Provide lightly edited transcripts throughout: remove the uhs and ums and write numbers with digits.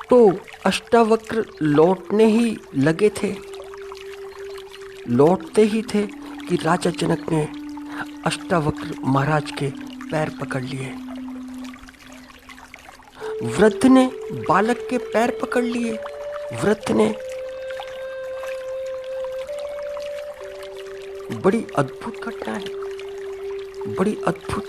तो अष्टावक्र लौटने ही लगे थे। लौटते ही थे कि राजा जनक ने अष्टावक्र महाराज के पैर पकड़ लिए। वृद्ध ने बालक के पैर पकड़ लिए। वृद्ध ने बड़ी अद्भुत घटना है, बड़ी अद्भुत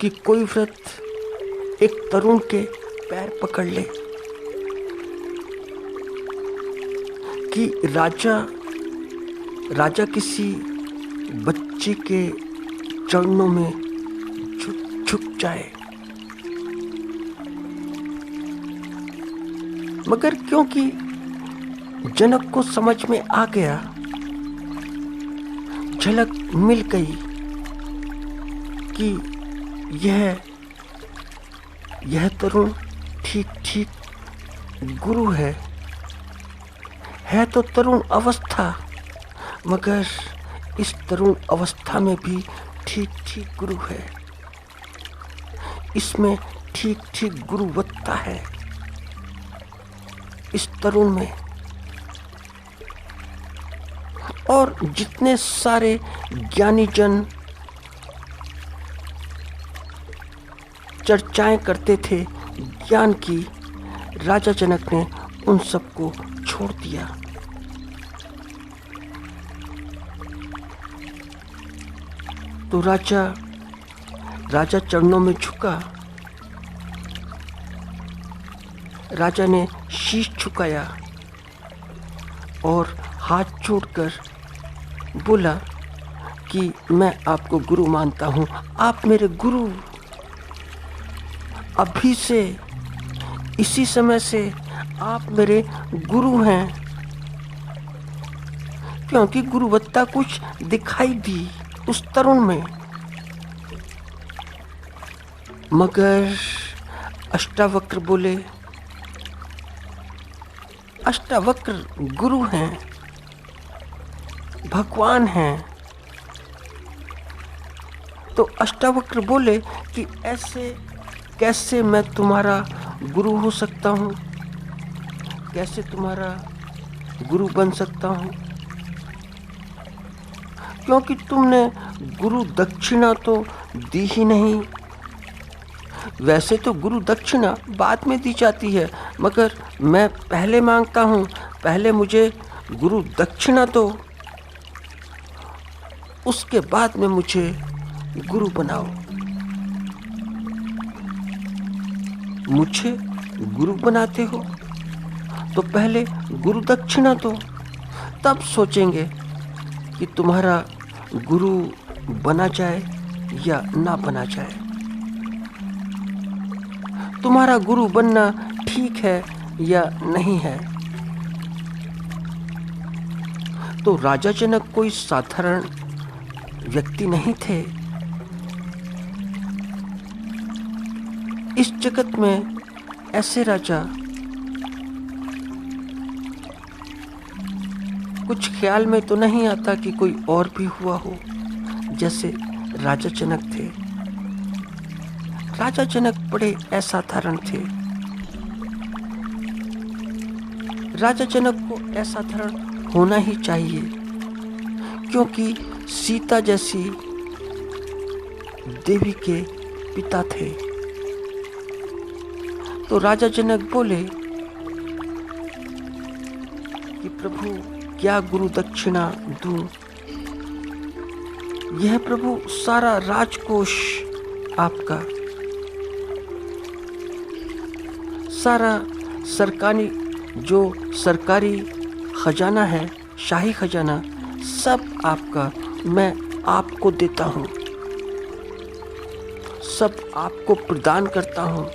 कि कोई वृद्ध एक तरुण के पैर पकड़ ले, कि राजा किसी बच्चे के चरणों में झुक जाए। मगर क्योंकि जनक को समझ में आ गया, झलक मिल गई कि यह तरुण ठीक गुरु है तो तरुण अवस्था, मगर इस तरुण अवस्था में भी ठीक गुरु है। इसमें ठीक गुरुवत्ता है इस तरुण में। और जितने सारे ज्ञानी जन चर्चाएं करते थे ज्ञान की, राजा जनक ने उन सबको छोड़ दिया। तो राजा चरणों में झुका। राजा ने शीश झुकाया और हाथ जोड़कर बोला कि मैं आपको गुरु मानता हूँ, आप मेरे गुरु। अभी से, इसी समय से आप मेरे गुरु हैं। क्योंकि गुरुवत्ता कुछ दिखाई दी उस तरुण में। मगर अष्टावक्र बोले, अष्टावक्र गुरु हैं, भगवान हैं। तो अष्टावक्र बोले कि ऐसे कैसे मैं तुम्हारा गुरु हो सकता हूँ, कैसे तुम्हारा गुरु बन सकता हूँ, क्योंकि तुमने गुरु दक्षिणा तो दी ही नहीं। वैसे तो गुरु दक्षिणा बाद में दी जाती है, मगर मैं पहले मांगता हूँ, पहले मुझे गुरु दक्षिणा दो, उसके बाद में मुझे गुरु बनाओ। मुझे गुरु बनाते हो तो पहले गुरु दक्षिणा दो, तब सोचेंगे कि तुम्हारा गुरु बना जाए या ना बना जाए। तुम्हारा गुरु बनना ठीक है या नहीं है। तो राजा जनक कोई साधारण व्यक्ति नहीं थे। इस जगत में ऐसे राजा कुछ ख्याल में तो नहीं आता कि कोई और भी हुआ हो, जैसे राजा जनक थे। राजा जनक बड़े असाधारण थे। राजा जनक को असाधारण होना ही चाहिए, क्योंकि सीता जैसी देवी के पिता थे। तो राजा जनक बोले कि प्रभु क्या गुरु दक्षिणा दूं? यह प्रभु सारा राजकोष आपका, सारा सरकारी खजाना है, शाही खजाना, सब आपका मैं आपको देता हूँ, सब आपको प्रदान करता हूँ,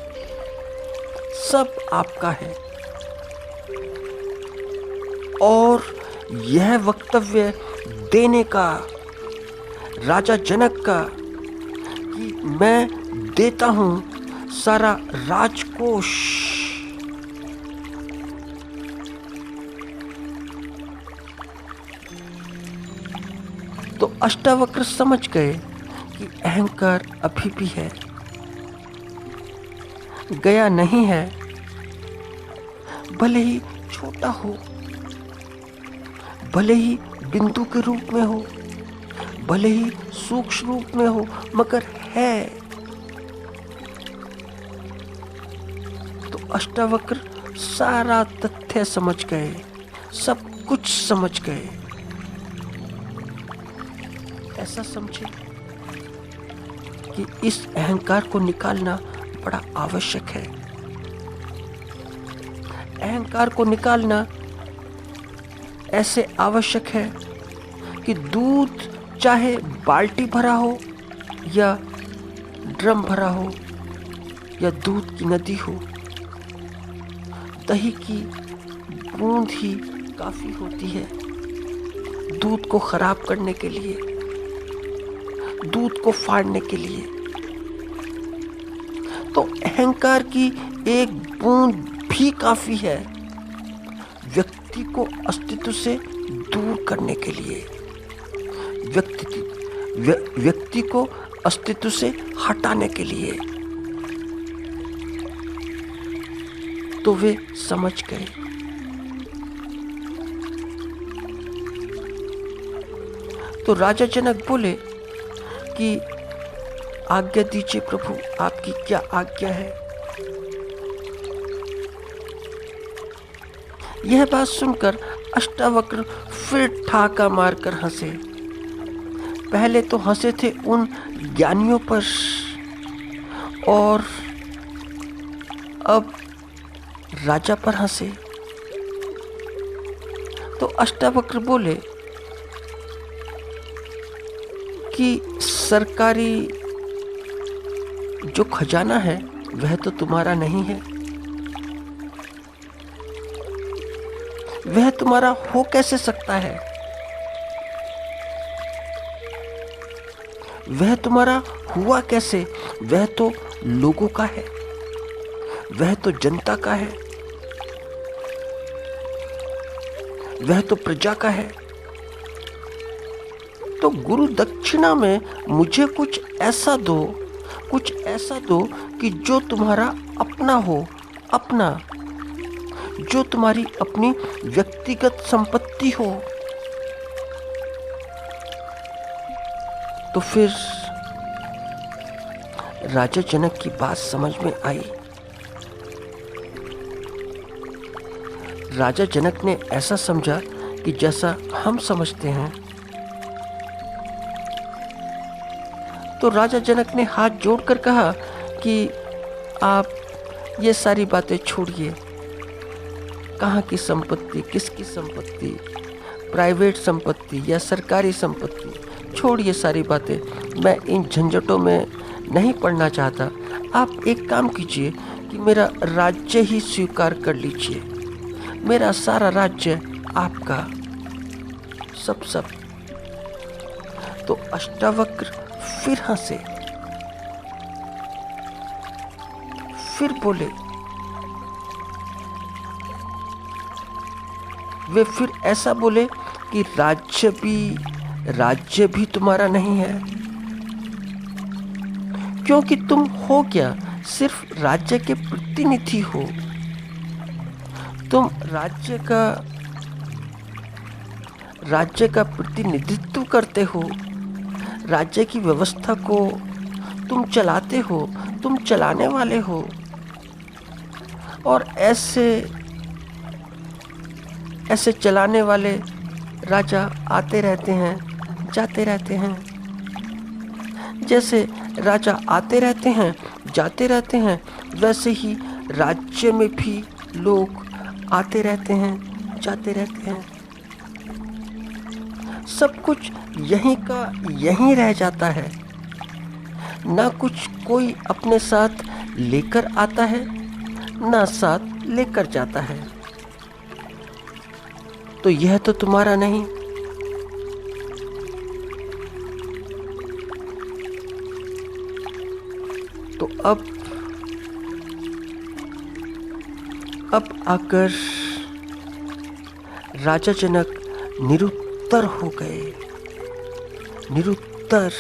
सब आपका है। और यह वक्तव्य देने का राजा जनक का कि मैं देता हूँ सारा राजकोष। तो अष्टावक्र समझ गए कि अहंकार अभी भी है, गया नहीं है। भले ही छोटा हो, भले ही बिंदु के रूप में हो, भले ही सूक्ष्म रूप में हो, मगर है। तो अष्टावक्र सारा तथ्य समझ गए, सब कुछ समझ गए। ऐसा समझे कि इस अहंकार को निकालना बड़ा आवश्यक है। अहंकार को निकालना ऐसे आवश्यक है कि दूध चाहे बाल्टी भरा हो या ड्रम भरा हो या दूध की नदी हो, दही की बूंद ही काफी होती है दूध को खराब करने के लिए, दूध को फाड़ने के लिए। तो अहंकार की एक बूंद भी काफी है व्यक्ति को अस्तित्व से दूर करने के लिए, व्यक्ति को अस्तित्व से हटाने के लिए। तो वे समझ गए। तो राजा जनक बोले कि आज्ञा दीजिए प्रभु, आपकी क्या आज्ञा है। यह बात सुनकर अष्टावक्र फिर ठाका मारकर हंसे। पहले तो हंसे थे उन ज्ञानियों पर और अब राजा पर हंसे। तो अष्टावक्र बोले कि सरकारी जो खजाना है वह तो तुम्हारा नहीं है, वह तुम्हारा हो कैसे सकता है। वह तुम्हारा हुआ कैसे, वह तो लोगों का है, वह तो जनता का है, वह तो प्रजा का है। तो गुरु दक्षिणा में मुझे कुछ ऐसा दो कि जो तुम्हारा अपना हो, अपना, जो तुम्हारी अपनी व्यक्तिगत संपत्ति हो। तो फिर राजा जनक की बात समझ में आई। राजा जनक ने ऐसा समझा कि जैसा हम समझते हैं। तो राजा जनक ने हाथ जोड़कर कहा कि आप ये सारी बातें छोड़िए। कहाँ की संपत्ति, किसकी संपत्ति, प्राइवेट संपत्ति या सरकारी संपत्ति, छोड़िए सारी बातें। मैं इन झंझटों में नहीं पड़ना चाहता। आप एक काम कीजिए कि मेरा राज्य ही स्वीकार कर लीजिए। मेरा सारा राज्य आपका, सब। तो अष्टावक्र फिर हंसे, फिर बोले, वे फिर ऐसा बोले कि राज्य भी तुम्हारा नहीं है, क्योंकि तुम हो क्या, सिर्फ राज्य के प्रतिनिधि हो। तुम राज्य का प्रतिनिधित्व करते हो। राज्य की व्यवस्था को तुम चलाते हो, तुम चलाने वाले हो। और ऐसे चलाने वाले राजा आते रहते हैं, जाते रहते हैं। जैसे राजा आते रहते हैं, जाते रहते हैं, वैसे ही राज्य में भी लोग आते रहते हैं, जाते रहते हैं। सब कुछ यहीं का यहीं रह जाता है। ना कुछ कोई अपने साथ लेकर आता है, ना साथ लेकर जाता है। तो यह तो तुम्हारा नहीं। तो अब आकर राजा जनक निरुत्तर हो गए, निरुत्तर।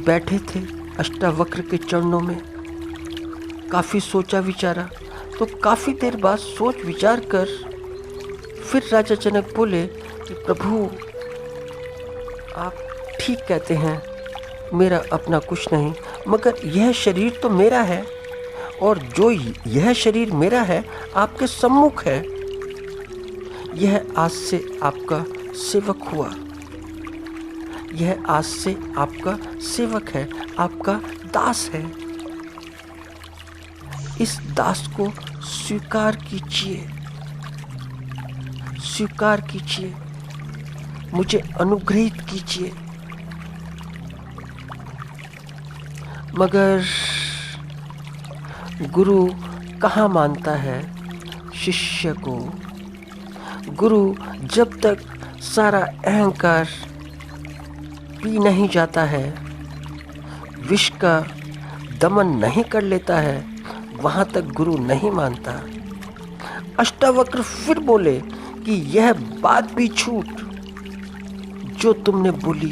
बैठे थे अष्टावक्र के चरणों में। काफ़ी सोचा विचारा, तो काफ़ी देर बाद सोच विचार कर फिर राजा जनक बोले कि प्रभु, आप ठीक कहते हैं, मेरा अपना कुछ नहीं, मगर यह शरीर तो मेरा है, और जो यह शरीर मेरा है आपके सम्मुख है। यह आज से आपका सेवक हुआ, यह आज से आपका सेवक है, आपका दास है। इस दास को स्वीकार कीजिए, स्वीकार कीजिए, मुझे अनुग्रहित कीजिए। मगर गुरु कहाँ मानता है शिष्य को। गुरु जब तक सारा अहंकार पी नहीं जाता है, विष का दमन नहीं कर लेता है, वहाँ तक गुरु नहीं मानता। अष्टावक्र फिर बोले कि यह बात भी झूठ जो तुमने बोली,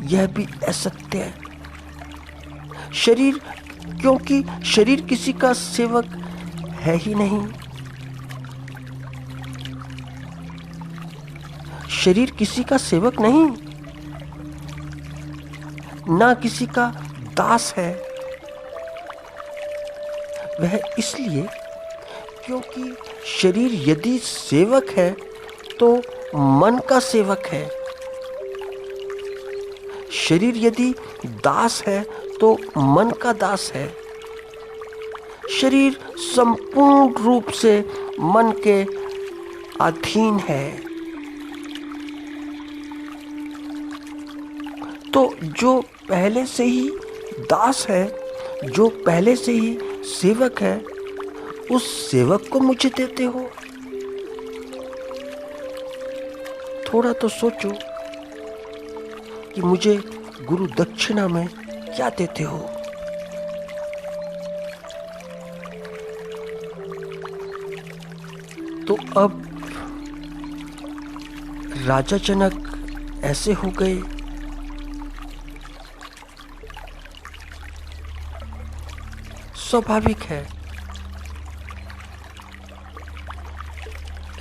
यह भी असत्य है। शरीर, क्योंकि शरीर किसी का सेवक है ही नहीं। शरीर किसी का सेवक नहीं, ना किसी का दास है। वह इसलिए क्योंकि शरीर यदि सेवक है तो मन का सेवक है। शरीर यदि दास है तो मन का दास है। शरीर संपूर्ण रूप से मन के अधीन है। तो जो पहले से ही दास है, जो पहले से ही सेवक है, उस सेवक को मुझे देते हो। थोड़ा तो सोचो कि मुझे गुरु दक्षिणा में क्या देते हो। तो अब राजा जनक ऐसे हो गए। स्वाभाविक है,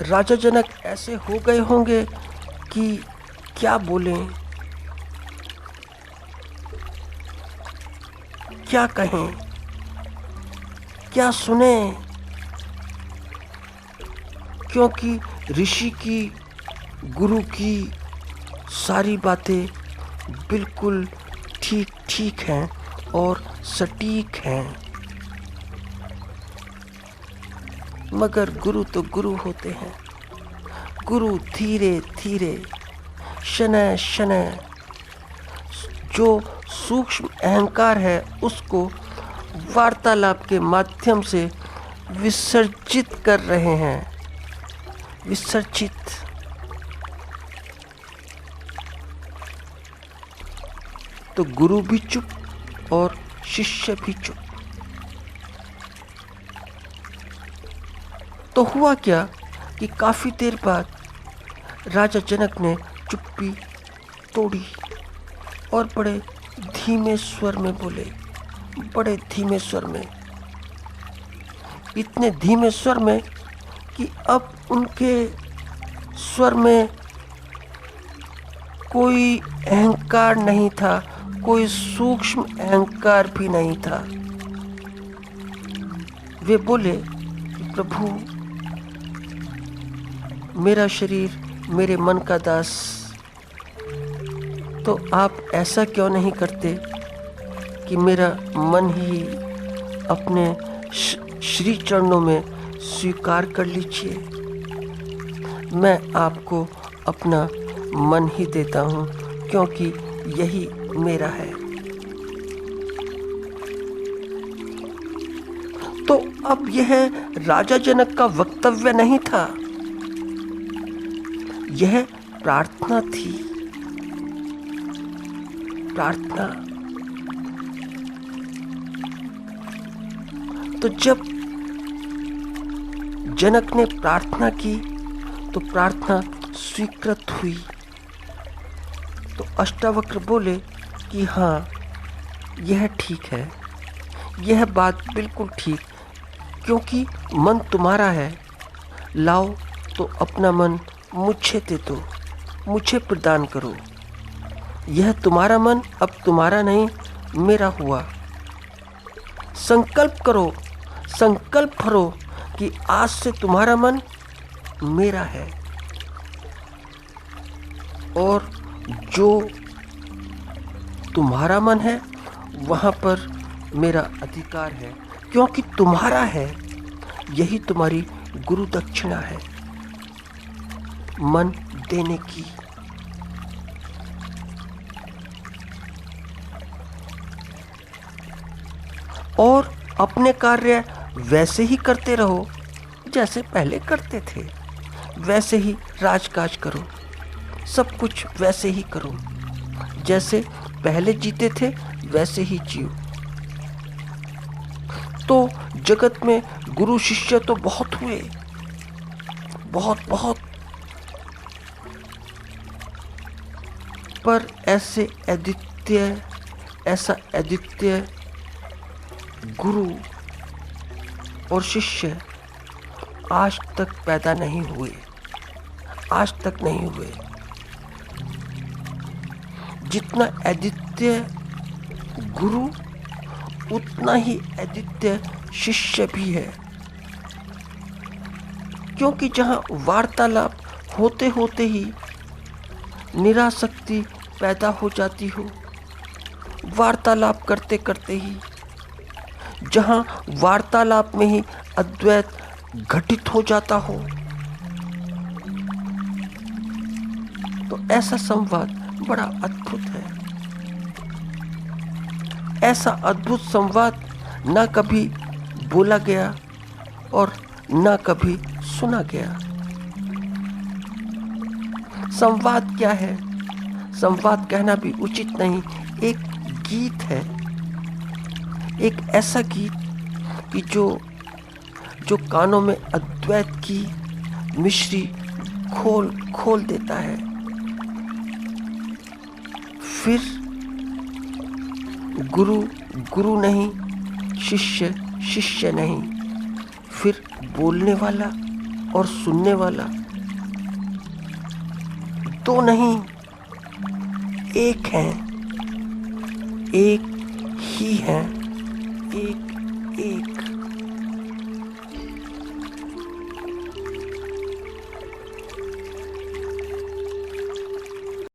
राजा जनक ऐसे हो गए होंगे कि क्या बोलें, क्या कहें, क्या सुने, क्योंकि ऋषि की, गुरु की सारी बातें बिल्कुल ठीक ठीक हैं और सटीक हैं। मगर गुरु तो गुरु होते हैं। गुरु धीरे धीरे, शनय शनय जो सूक्ष्म अहंकार है उसको वार्तालाप के माध्यम से विसर्जित कर रहे हैं। विसर्जित। तो गुरु भी चुप और शिष्य भी चुप। तो हुआ क्या कि काफी देर बाद राजा जनक ने चुप्पी तोड़ी और बड़े धीमे स्वर में बोले, बड़े धीमे स्वर में, इतने धीमे स्वर में कि अब उनके स्वर में कोई अहंकार नहीं था, कोई सूक्ष्म अहंकार भी नहीं था। वे बोले, प्रभु, मेरा शरीर मेरे मन का दास, तो आप ऐसा क्यों नहीं करते कि मेरा मन ही अपने श्री चरणों में स्वीकार कर लीजिए। मैं आपको अपना मन ही देता हूँ, क्योंकि यही मेरा है। तो अब यह राजा जनक का वक्तव्य नहीं था, यह प्रार्थना थी। प्रार्थना। तो जब जनक ने प्रार्थना की तो प्रार्थना स्वीकृत हुई। तो अष्टावक्र बोले कि हाँ, यह ठीक है, यह बात बिल्कुल ठीक, क्योंकि मन तुम्हारा है। लाओ तो अपना मन मुझे दे दो, मुझे प्रदान करो। यह तुम्हारा मन अब तुम्हारा नहीं, मेरा हुआ। संकल्प करो, संकल्प करो कि आज से तुम्हारा मन मेरा है, और जो तुम्हारा मन है वहाँ पर मेरा अधिकार है, क्योंकि तुम्हारा है। यही तुम्हारी गुरु दक्षिणा है, मन देने की। और अपने कार्य वैसे ही करते रहो जैसे पहले करते थे। वैसे ही राजकाज करो, सब कुछ वैसे ही करो, जैसे पहले जीते थे वैसे ही जियो। तो जगत में गुरु शिष्य तो बहुत हुए, बहुत बहुत, पर ऐसा अद्वितीय गुरु और शिष्य आज तक पैदा नहीं हुए, आज तक नहीं हुए। जितना अद्वितीय गुरु उतना ही अद्वितीय शिष्य भी है, क्योंकि जहाँ वार्तालाप होते होते ही निरासक्ति पैदा हो जाती हो, वार्तालाप करते करते ही, जहाँ वार्तालाप में ही अद्वैत घटित हो जाता हो, तो ऐसा संवाद बड़ा अद्भुत है। ऐसा अद्भुत संवाद ना कभी बोला गया और ना कभी सुना गया। संवाद क्या है? संवाद कहना भी उचित नहीं, एक गीत है, एक ऐसा गीत कि जो कानों में अद्वैत की मिश्री खोल देता है। फिर गुरु नहीं, शिष्य नहीं, फिर बोलने वाला और सुनने वाला दो नहीं, एक हैं, एक ही हैं, एक